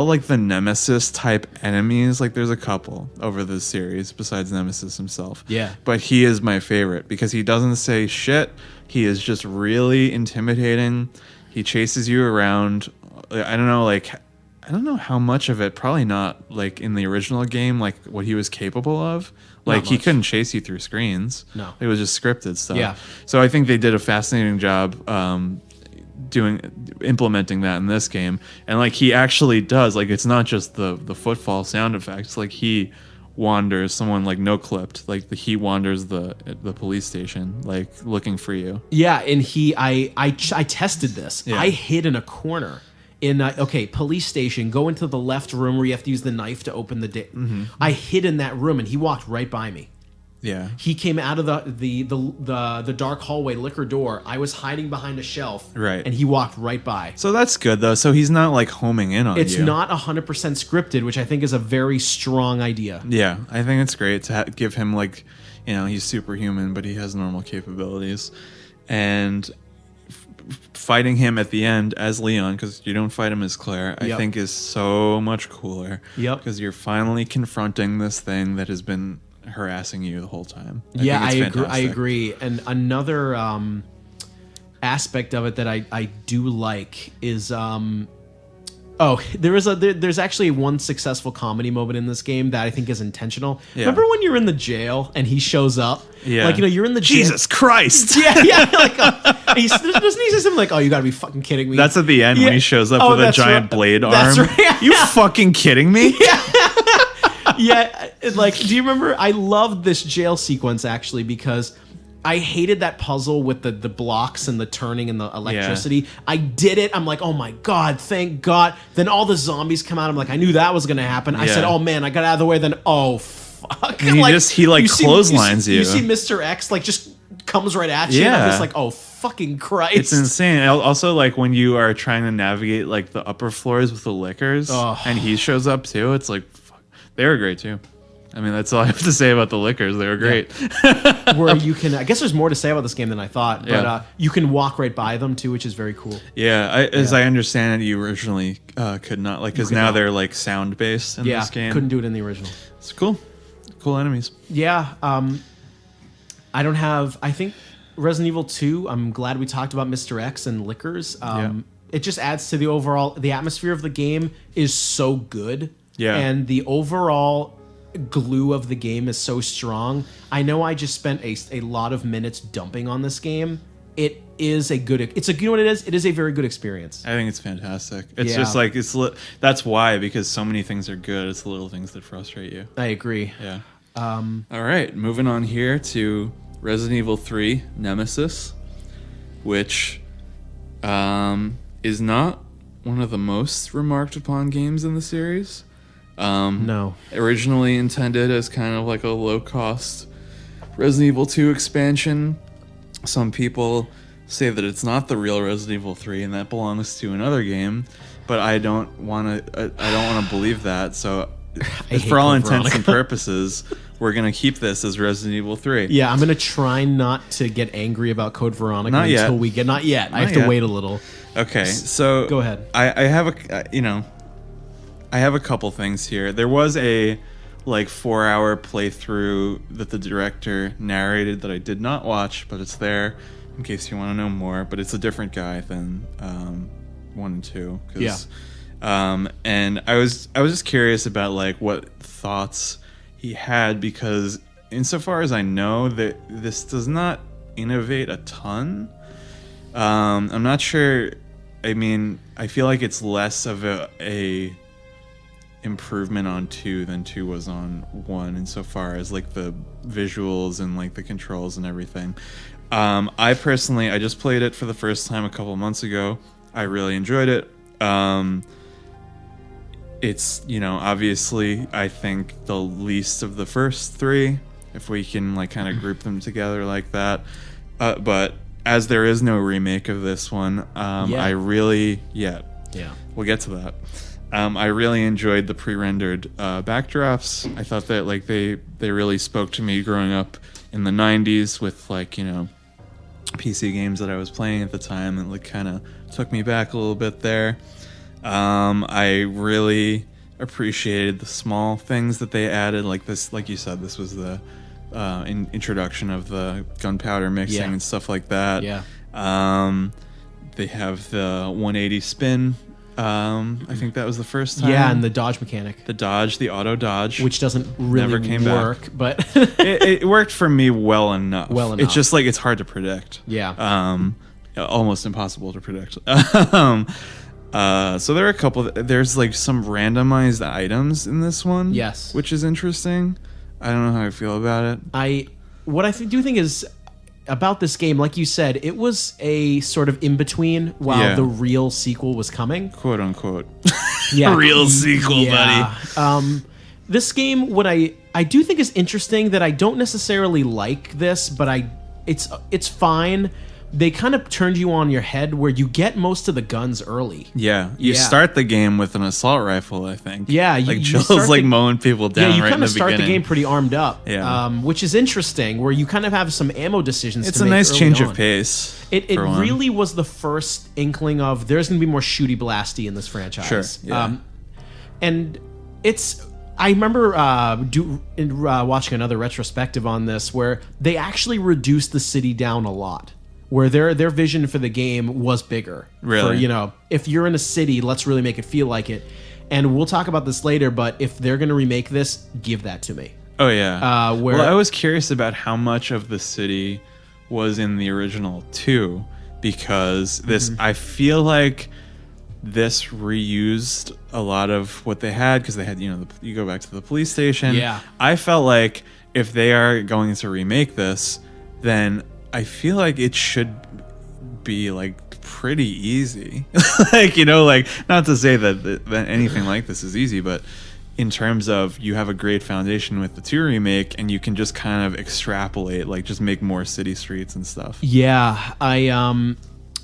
like the Nemesis type enemies, like there's a couple over this series besides Nemesis himself. Yeah. But he is my favorite because he doesn't say shit. He is just really intimidating. He chases you around. I don't know how much of it, probably not like in the original game, like what he was capable of. Like he couldn't chase you through screens. No. It was just scripted stuff. Yeah. So I think they did a fascinating job implementing that in this game. And like he actually does, like it's not just the footfall sound effects. Like he wanders, someone like no clipped, like he wanders the police station, like looking for you. Yeah, and I tested this. Yeah. I hid in a corner in police station. Go into the left room where you have to use the knife to open the door. Mm-hmm. I hid in that room, and he walked right by me. Yeah, he came out of the dark hallway liquor door. I was hiding behind a shelf, right, and he walked right by. So that's good though. So he's not like homing in on you. It's not 100% scripted, which I think is a very strong idea. Yeah, I think it's great to give him like, he's superhuman, but he has normal capabilities, and fighting him at the end as Leon, because you don't fight him as Claire, I think is so much cooler. Yep, because you're finally confronting this thing that has been harassing you the whole time. I agree. And another aspect of it that I do like is there's actually one successful comedy moment in this game that I think is intentional. Yeah. Remember when you're in the jail and he shows up? Yeah. Like, you're in the jail. Jesus Christ. Yeah. Like, doesn't he say something like, "Oh, you got to be fucking kidding me"? That's at the end when he shows up with a giant blade arm. That's right. You fucking kidding me? Yeah. Yeah, like, do you remember? I loved this jail sequence actually because I hated that puzzle with the blocks and the turning and the electricity. Yeah. I did it. I'm like, oh my God, thank God. Then all the zombies come out. I'm like, I knew that was going to happen. I said, oh man, I got out of the way. Then, oh fuck. And he clotheslines you. You see Mr. X like just comes right at you. Yeah. And I'm just like, oh fucking Christ. It's insane. Also, like when you are trying to navigate like the upper floors with the liquors and he shows up too, it's like, they were great too. I mean, that's all I have to say about the liquors. They were great. Yeah. Where you can, I guess there's more to say about this game than I thought, but you can walk right by them too, which is very cool. Yeah, as I understand it, you originally could not, like, because now they're like sound based in this game. Couldn't do it in the original. It's cool. Cool enemies. Yeah. I think Resident Evil 2, I'm glad we talked about Mr. X and liquors. It just adds to the atmosphere of the game is so good. Yeah. And the overall glue of the game is so strong. I know I just spent a lot of minutes dumping on this game. It is you know what it is? It is a very good experience. I think it's fantastic. It's just like, that's why, because so many things are good. It's the little things that frustrate you. I agree. Yeah. All right. Moving on here to Resident Evil 3 Nemesis, which is not one of the most remarked upon games in the series. No. Originally intended as kind of like a low-cost Resident Evil 2 expansion. Some people say that it's not the real Resident Evil 3 and that belongs to another game, but I don't want to believe that. So for all intents and purposes, we're going to keep this as Resident Evil 3. Yeah, I'm going to try not to get angry about Code Veronica until we get... Not yet. I have to wait a little. Okay, so... Go ahead. I have a... I have a couple things here. There was a like 4-hour playthrough that the director narrated that I did not watch, but it's there in case you want to know more. But it's a different guy than 1 and 2. And I was just curious about like what thoughts he had, because insofar as I know that this does not innovate a ton. I'm not sure. I mean, I feel like it's less of a improvement on 2 than 2 was on 1 insofar as like the visuals and like the controls and everything. I personally, I just played it for the first time a couple of months ago. I really enjoyed it. It's, you know, obviously I think the least of the first 3, if we can like kind of group them together like that. But as there is no remake of this one, I really we'll get to that. I really enjoyed the pre-rendered backdrops. I thought that like they really spoke to me growing up in the 90s with like, you know, PC games that I was playing at the time, and like kind of took me back a little bit there. I really appreciated the small things that they added, like this, like you said, this was the introduction of the gunpowder mixing and stuff like that. They have the 180 spin. I think that was the first time. Yeah, and the dodge mechanic. The auto dodge. Which doesn't really never came work, back. But it worked for me well enough. It's just like, it's hard to predict. Yeah. Almost impossible to predict. So there are a couple, there's like some randomized items in this one. Yes. Which is interesting. I don't know how I feel about it. What I do think is about this game, like you said, it was a sort of in between while the real sequel was coming, quote unquote. Real sequel, buddy. This game, what I do think is interesting, that I don't necessarily like this, but it's fine. They kind of turned you on your head where you get most of the guns early. Yeah. You start the game with an assault rifle, I think. Yeah. Like Jill's like mowing people down right in the beginning. Yeah, you kind of start the game pretty armed up. Yeah. Which is interesting, where you kind of have some ammo decisions it's to make. It's a nice change on. of pace. It really was the first inkling of there's going to be more shooty blasty in this franchise. Sure. Yeah. And it's... I remember watching another retrospective on this where they actually reduced the city down a lot. Where their vision for the game was bigger. Really? For, you know, if you're in a city, let's really make it feel like it. And we'll talk about this later, but if they're going to remake this, give that to me. Oh, yeah. Well, I was curious about how much of the city was in the original 2, because this, I feel like this reused a lot of what they had, because they had, you know, you go back to the police station. Yeah. I felt like if they are going to remake this, then I feel like it should be like pretty easy. Like, you know, like, not to say that anything like this is easy, but in terms of you have a great foundation with the 2 remake, and you can just kind of extrapolate, like just make more city streets and stuff. Yeah,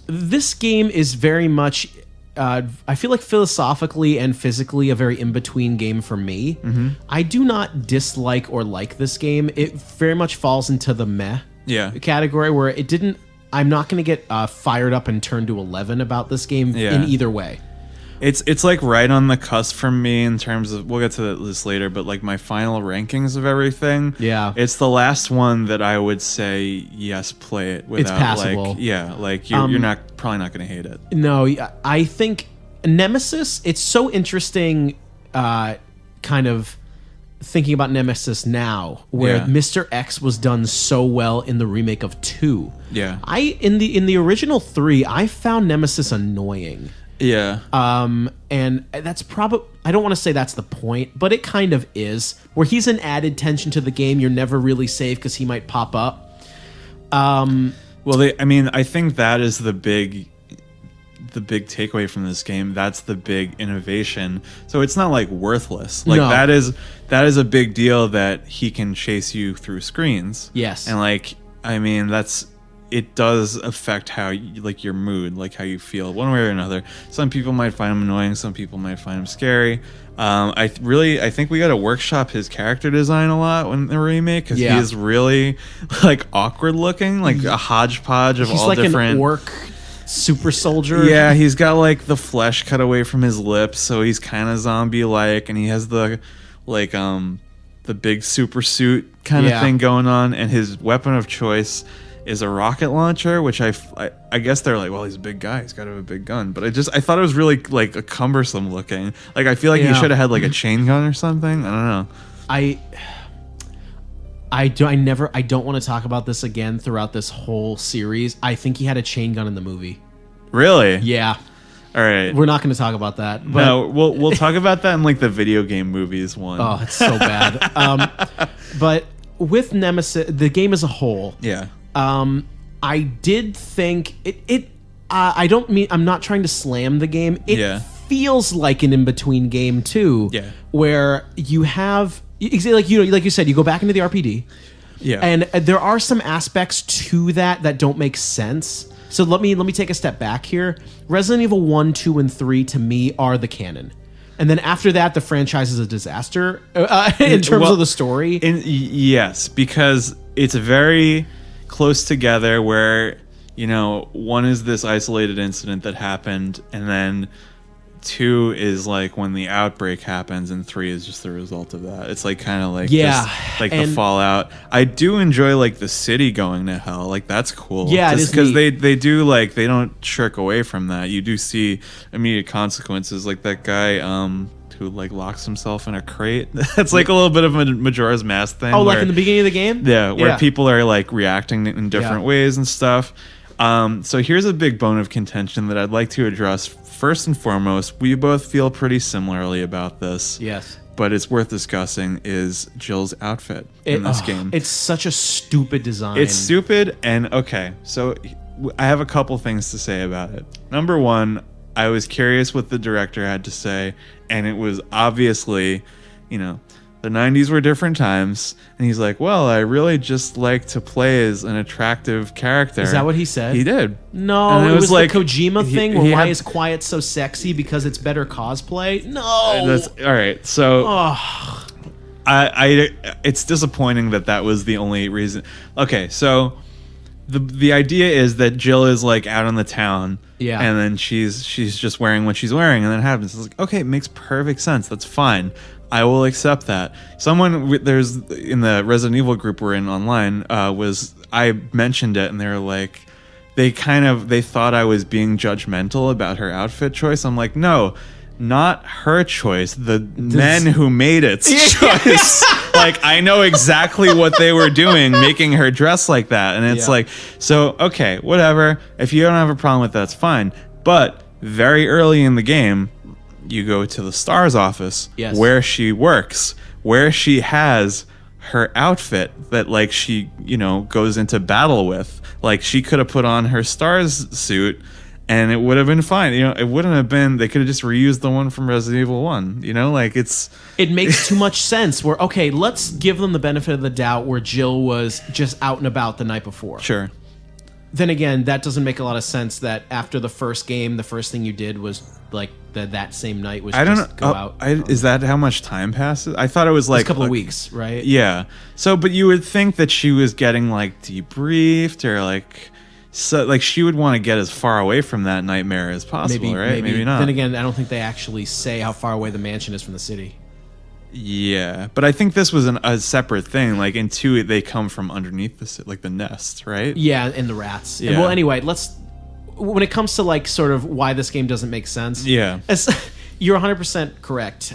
this game is very much I feel like philosophically and physically a very in-between game for me. I do not dislike or like this game. It very much falls into the meh category, where it didn't... I'm not going to get fired up and turn to 11 about this game in either way. It's like right on the cusp for me in terms of... We'll get to this later, but like my final rankings of everything. Yeah. It's the last one that I would say, yes, play it without... It's passable. Like you're probably not going to hate it. No, I think Nemesis, it's so interesting kind of... thinking about Nemesis now, where Mr. X was done so well in the remake of 2. Yeah. In the original 3, I found Nemesis annoying. Yeah. And that's probably... I don't want to say that's the point, but it kind of is. Where he's an added tension to the game. You're never really safe because he might pop up. Well, I think that is the big takeaway from this game. That's the big innovation. So it's not like worthless. Like, that is a big deal, that he can chase you through screens. Yes. And like, it does affect how like your mood, like how you feel one way or another. Some people might find him annoying, some people might find him scary. I think we got to workshop his character design a lot in the remake, because he is really like awkward looking, like a hodgepodge of all different... He's like an orc super soldier. Yeah, he's got like the flesh cut away from his lips, so he's kind of zombie-like, and he has the like the big super suit kind of thing going on, and his weapon of choice is a rocket launcher, which I guess they're like, well, he's a big guy, he's got to have a big gun, but I thought it was really like a cumbersome looking. Like I feel like he should have had like a chain gun or something. I don't know. I don't want to talk about this again throughout this whole series. I think he had a chain gun in the movie. Really? Yeah. All right. We're not going to talk about that. But no, we'll talk about that in like the video game movies one. Oh, it's so bad. But with Nemesis, the game as a whole, yeah. I did think it. I'm not trying to slam the game. It feels like an in-between game too. Yeah. Where you have like you said, you go back into the RPD. Yeah. And there are some aspects to that don't make sense. So let me take a step back here. Resident Evil 1, 2, and 3 to me are the canon. And then after that, the franchise is a disaster in terms of the story. Yes, because it's very close together where, one is this isolated incident that happened, and then 2 is like when the outbreak happens, and 3 is just the result of that. It's like kind of like the fallout. I do enjoy like the city going to hell. Like that's cool. Yeah, just because they do like they don't shirk away from that. You do see immediate consequences, like that guy who like locks himself in a crate. That's like a little bit of a Majora's Mask thing. Oh, like in the beginning of the game? Yeah, where people are like reacting in different ways and stuff. So here's a big bone of contention that I'd like to address. First and foremost, we both feel pretty similarly about this. Yes. But it's worth discussing is Jill's outfit in this game. It's such a stupid design. It's stupid, and okay, so I have a couple things to say about it. Number one, I was curious what the director had to say, and it was obviously, the 90s were different times, and he's like, well, I really just like to play as an attractive character. Is that what he said? He did. No, and it was like the Kojima thing where why is quiet so sexy because it's better cosplay? No. All right, so it's disappointing that was the only reason. Okay, so the idea is that Jill is like out in the town, and then she's just wearing what she's wearing, and then it happens. It's like, okay, it makes perfect sense. That's fine. I will accept that. There's in the Resident Evil group we're in online, I mentioned it, and they were like, they thought I was being judgmental about her outfit choice. I'm like, no, not her choice. The men who made its choice. Like, I know exactly what they were doing, making her dress like that. And it's like, so, okay, whatever. If you don't have a problem with that, that's fine. But very early in the game, you go to the STARS office where she works, where she has her outfit that like she, goes into battle with. Like she could have put on her STARS suit and it would have been fine. It wouldn't have been, they could have just reused the one from Resident Evil 1, it makes too much sense where, okay, let's give them the benefit of the doubt where Jill was just out and about the night before. Sure. Then again, that doesn't make a lot of sense that after the first game, the first thing you did was like that same night was go out. Is that how much time passes? I thought it was like a couple of weeks, right? Yeah. So, but you would think that she was getting like debriefed or like, so like she would want to get as far away from that nightmare as possible, right? Maybe not. Then again, I don't think they actually say how far away the mansion is from the city. Yeah, but I think this was a separate thing. Like in 2, they come from underneath the nest, right? Yeah, and the rats. Yeah. Well, anyway, when it comes to like sort of why this game doesn't make sense. Yeah, you're 100% correct.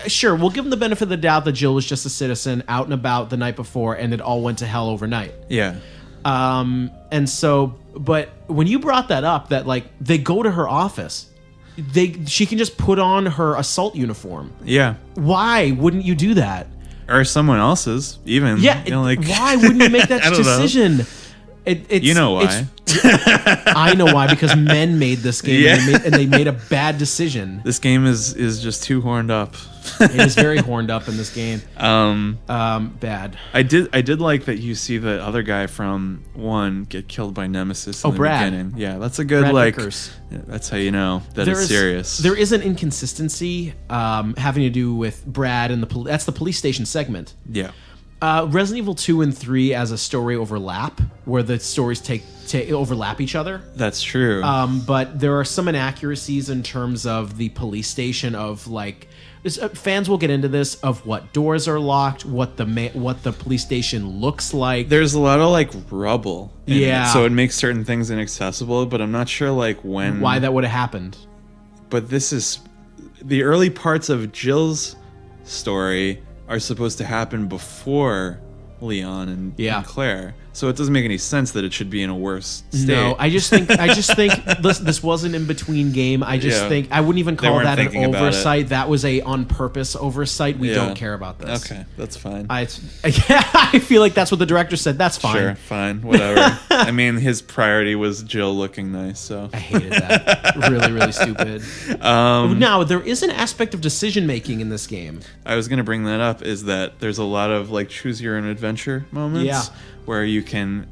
Sure, we'll give them the benefit of the doubt that Jill was just a citizen out and about the night before, and it all went to hell overnight. Yeah. And so, but when you brought that up, that like they go to her office. She can just put on her assault uniform. Yeah. Why wouldn't you do that? Or someone else's, even. Yeah. Why wouldn't you make that decision? You know why? I know why, because men made this game and they made a bad decision. This game is just too horned up. It is very horned up in this game. Bad. I did like that you see the other guy from 1 get killed by Nemesis in the beginning. Yeah, that's a good Brad like Vickers. That's how you know that it's serious. There is an inconsistency having to do with Brad and that's the police station segment. Yeah. Resident Evil 2 and 3 as a story overlap, where the stories take overlap each other. That's true. But there are some inaccuracies in terms of the police station of fans will get into this of what doors are locked, what the police station looks like. There's a lot of rubble. Yeah. So it makes certain things inaccessible, but I'm not sure why that would have happened. But this is the early parts of Jill's story are supposed to happen before Leon and Claire. So it doesn't make any sense that it should be in a worse state. No, I just think this was an in-between game. I just think I wouldn't even call that an oversight. That was a on-purpose oversight. We don't care about this. Okay, that's fine. I feel like that's what the director said. That's fine. Sure, fine, whatever. I mean, his priority was Jill looking nice, so... I hated that. Really, really stupid. Now, there is an aspect of decision-making in this game. I was going to bring that up, is that there's a lot of, choose-your-own-adventure moments. Yeah. Where you can,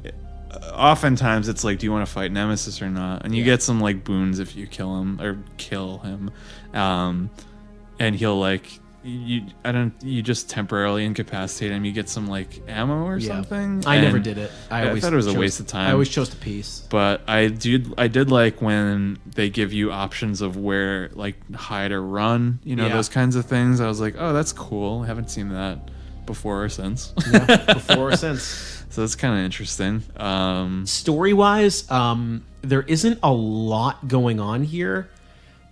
oftentimes it's do you want to fight Nemesis or not? And you get some boons if you kill him, and he'll you just temporarily incapacitate him. You get some ammo or something. I never did it. I thought it was a waste of time. I always chose to peace. But I did like when they give you options of where hide or run. Those kinds of things. I was like, oh, that's cool. I haven't seen that before or since. Before or since. So that's kind of interesting. Story-wise, there isn't a lot going on here.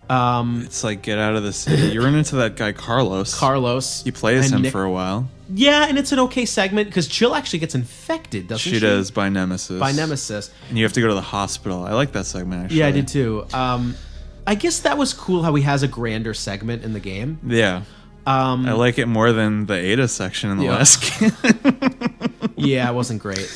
It's get out of the city. You run into that guy Carlos. You play as him for a while. Yeah, and it's an okay segment because Jill actually gets infected, doesn't she? She does, by Nemesis. And you have to go to the hospital. I like that segment, actually. Yeah, I did too. I guess that was cool how he has a grander segment in the game. Yeah. I like it more than the Ada section in the last game. Yeah, it wasn't great.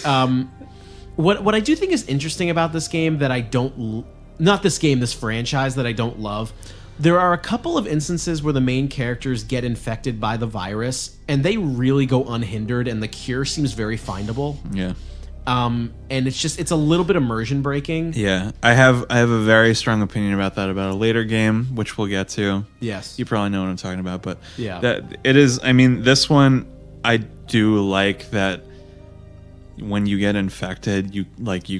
What I do think is interesting about this game that I don't... Not this game, this franchise that I don't love. There are a couple of instances where the main characters get infected by the virus, and they really go unhindered, and the cure seems very findable. Yeah. And it's a little bit immersion breaking. Yeah, I have a very strong opinion about that, about a later game, which we'll get to. Yes. You probably know what I'm talking about, but yeah, that it is. I mean, this one I do like that. When you get infected, you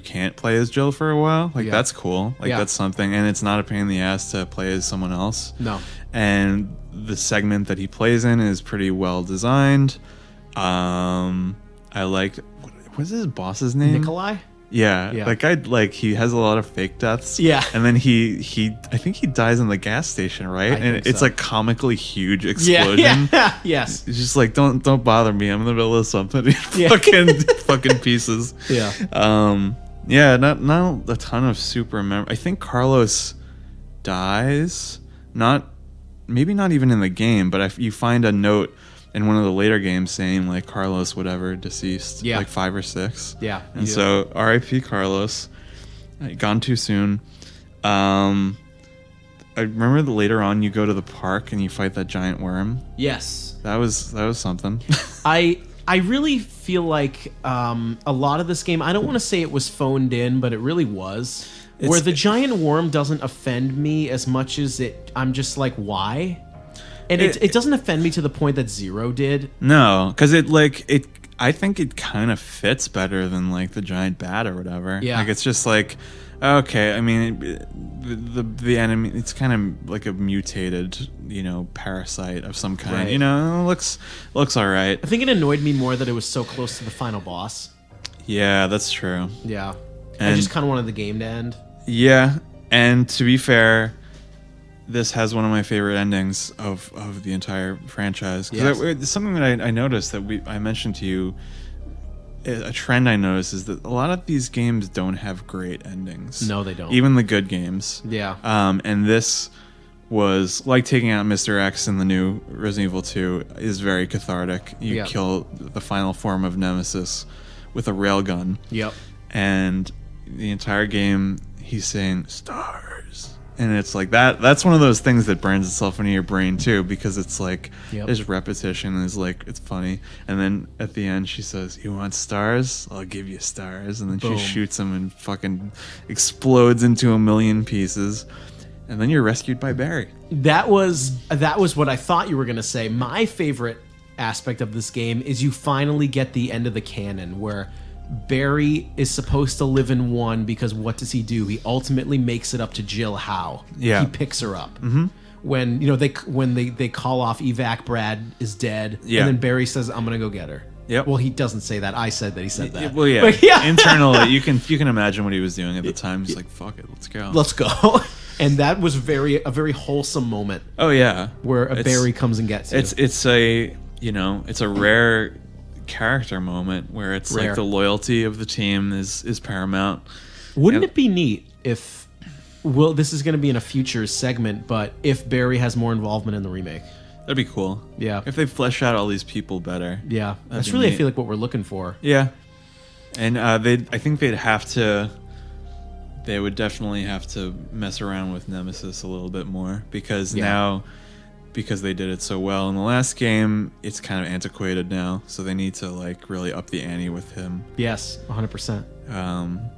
can't play as Jill for a while. That's cool. That's something, and it's not a pain in the ass to play as someone else. No. And the segment that he plays in is pretty well designed. I liked. What's his boss's name? Nikolai? Yeah. That guy, he has a lot of fake deaths. Yeah. And then I think he dies in the gas station, right? And it's a comically huge explosion. Yeah. Yes. It's just don't bother me. I'm in the middle of something. fucking pieces. Yeah. Yeah, not a ton of super I think Carlos dies. Maybe not even in the game, but you find a note in one of the later games saying Carlos whatever deceased, 5 or 6. Yeah. And so R.I.P. Carlos, gone too soon. I remember that later on you go to the park and you fight that giant worm. Yes. That was something. I really feel like a lot of this game, I don't want to say it was phoned in, but it really was. Where the giant worm doesn't offend me as much as I'm just like, why? And it doesn't offend me to the point that Zero did. No, because I think it kind of fits better than the giant bat or whatever. Yeah. It's just okay. I mean, the enemy, it's kind of like a mutated, parasite of some kind. Right. It looks all right. I think it annoyed me more that it was so close to the final boss. Yeah, that's true. Yeah. And I just kind of wanted the game to end. Yeah, and to be fair, this has one of my favorite endings of the entire franchise. It's something that I noticed that I mentioned to you. A trend I noticed is that a lot of these games don't have great endings. No, they don't. Even the good games. Yeah. And this was taking out Mr. X in the new Resident Evil 2 is very cathartic. You kill the final form of Nemesis with a railgun. Yep. And the entire game, he's saying stars. And it's that's one of those things that burns itself into your brain too, because it's there's repetition, it's funny. And then at the end she says, "You want stars? I'll give you stars." And then Boom. She shoots him and fucking explodes into a million pieces. And then you're rescued by Barry. That was what I thought you were gonna say. My favorite aspect of this game is you finally get the end of the canon where Barry is supposed to live in one because what does he do? He ultimately makes it up to Jill how. Yeah. He picks her up. Mm-hmm. When they call off evac, Brad is dead. Yeah. And then Barry says, I'm going to go get her. Yep. Well, he doesn't say that. I said that he said that. Well, yeah. But yeah. Internally, you can imagine what he was doing at the time. He's like, fuck it, let's go. Let's go. And that was a very wholesome moment. Oh, yeah. Where a Barry comes and gets you. It's a rare character moment where it's Rare. like the loyalty of the team is paramount. Wouldn't it be neat if, well, this is going to be in a future segment, but if Barry has more involvement in the remake? That'd be cool. Yeah. If they flesh out all these people better. Yeah. That's be really, I neat. feel like, what we're looking for. Yeah. And I think they would definitely have to mess around with Nemesis a little bit more because now, because they did it so well in the last game, it's kind of antiquated now. So they need to like really up the ante with him. Yes, 100%. And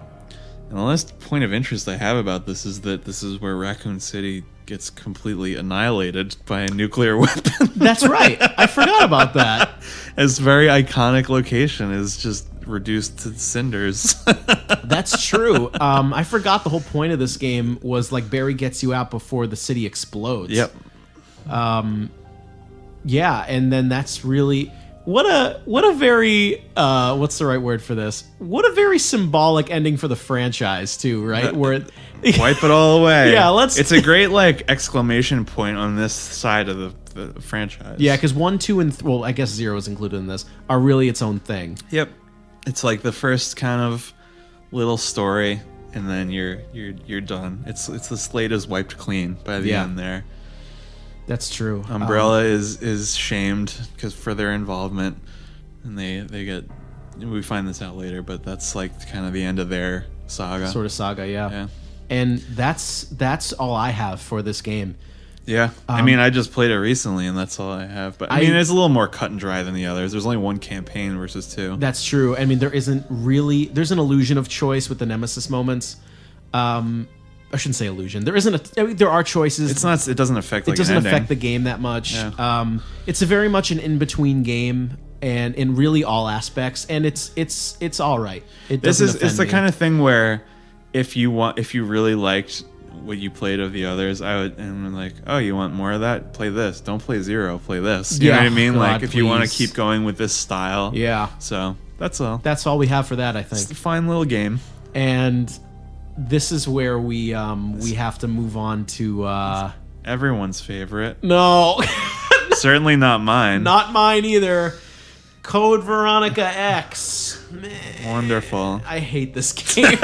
the last point of interest I have about this is that this is where Raccoon City gets completely annihilated by a nuclear weapon. That's right. I forgot about that. This very iconic location is just reduced to cinders. That's true. I forgot the whole point of this game was like Barry gets you out before the city explodes. Yep. Yeah, and then that's really what a very what's the right word for this? What a very symbolic ending for the franchise too, right? Where Wipe it all away. Yeah, It's a great like exclamation point on this side of the franchise. Yeah, because 1, 2, and well, I guess 0 is included in this, are really its own thing. Yep. It's like the first kind of little story, and then you're done. It's the slate is wiped clean by the end there. That's true. Umbrella is shamed because for their involvement, and they get. We find this out later, but that's like kind of the end of their saga. Sort of saga, yeah. Yeah. And that's all I have for this game. Yeah, I mean, I just played it recently, and that's all I have. But I mean, it's a little more cut and dry than the others. There's only one campaign versus 2. That's true. I mean, there's an illusion of choice with the Nemesis moments. I shouldn't say illusion. There isn't there are choices. It's not. It doesn't affect. It doesn't affect the game that much. Yeah. It's a very much an in between game, and in really all aspects. And it's all right. It's the kind of thing where if you really liked what you played of the others, and I'm like, oh, you want more of that? Play this. Don't play 0. Play this. You know what I mean? God, like if you want to please. keep going with this style. Yeah. So that's all. That's all we have for that, I think. It's a fine little game. And this is where we have to move on to everyone's favorite. No. Certainly not mine. Not mine either. Code Veronica X. Wonderful. I hate this game.